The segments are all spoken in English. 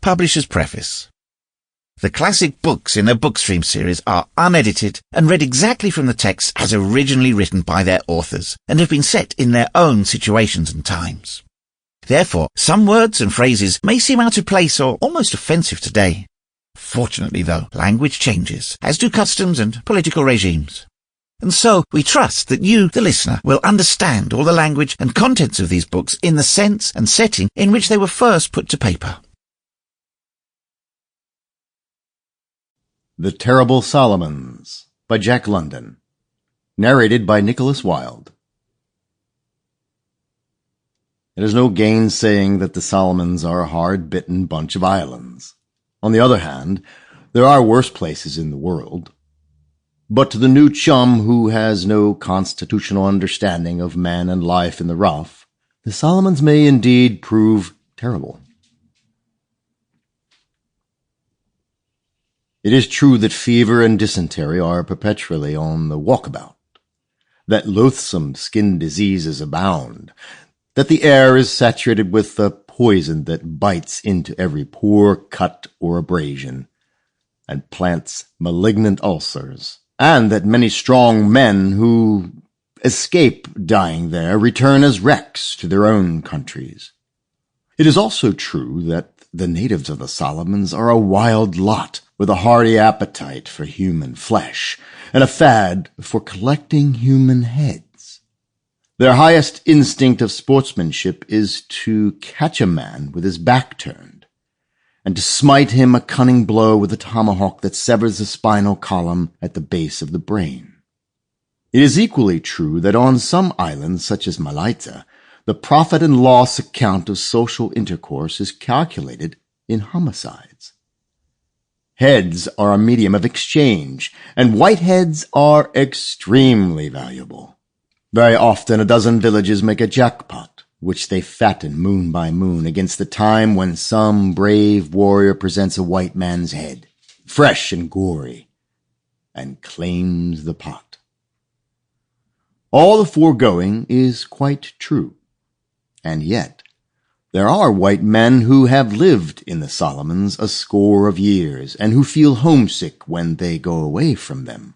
Publisher's Preface. The classic books in the Bookstream series are unedited and read exactly from the text as originally written by their authors, and have been set in their own situations and times. Therefore, some words and phrases may seem out of place or almost offensive today. Fortunately, though, language changes, as do customs and political regimes. And so, we trust that you, the listener, will understand all the language and contents of these books in the sense and setting in which they were first put to paper. The Terrible Solomons by Jack London. Narrated by Nicholas Wilde. It is no gainsaying that the Solomons are a hard-bitten bunch of islands. On the other hand, there are worse places in the world. But to the new chum who has no constitutional understanding of man and life in the rough, the Solomons may indeed prove terrible. It is true that fever and dysentery are perpetually on the walkabout, that loathsome skin diseases abound, that the air is saturated with the poison that bites into every pore, cut, or abrasion, and plants malignant ulcers, and that many strong men who escape dying there return as wrecks to their own countries. It is also true that the natives of the Solomons are a wild lot, with a hearty appetite for human flesh, and a fad for collecting human heads. Their highest instinct of sportsmanship is to catch a man with his back turned, and to smite him a cunning blow with a tomahawk that severs the spinal column at the base of the brain. It is equally true that on some islands, such as Malaita, the profit and loss account of social intercourse is calculated in homicides. Heads are a medium of exchange, and white heads are extremely valuable. Very often a dozen villages make a jackpot, which they fatten moon by moon against the time when some brave warrior presents a white man's head, fresh and gory, and claims the pot. All the foregoing is quite true, and yet there are white men who have lived in the Solomons a score of years, and who feel homesick when they go away from them.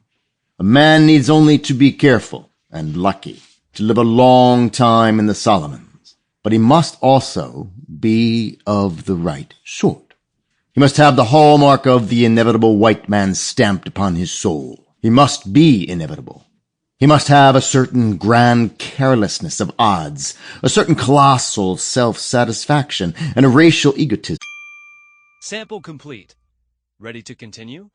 A man needs only to be careful and lucky to live a long time in the Solomons, but he must also be of the right sort. He must have the hallmark of the inevitable white man stamped upon his soul. He must be inevitable. He must have a certain grand carelessness of odds, a certain colossal self-satisfaction, and a racial egotism. Sample complete. Ready to continue?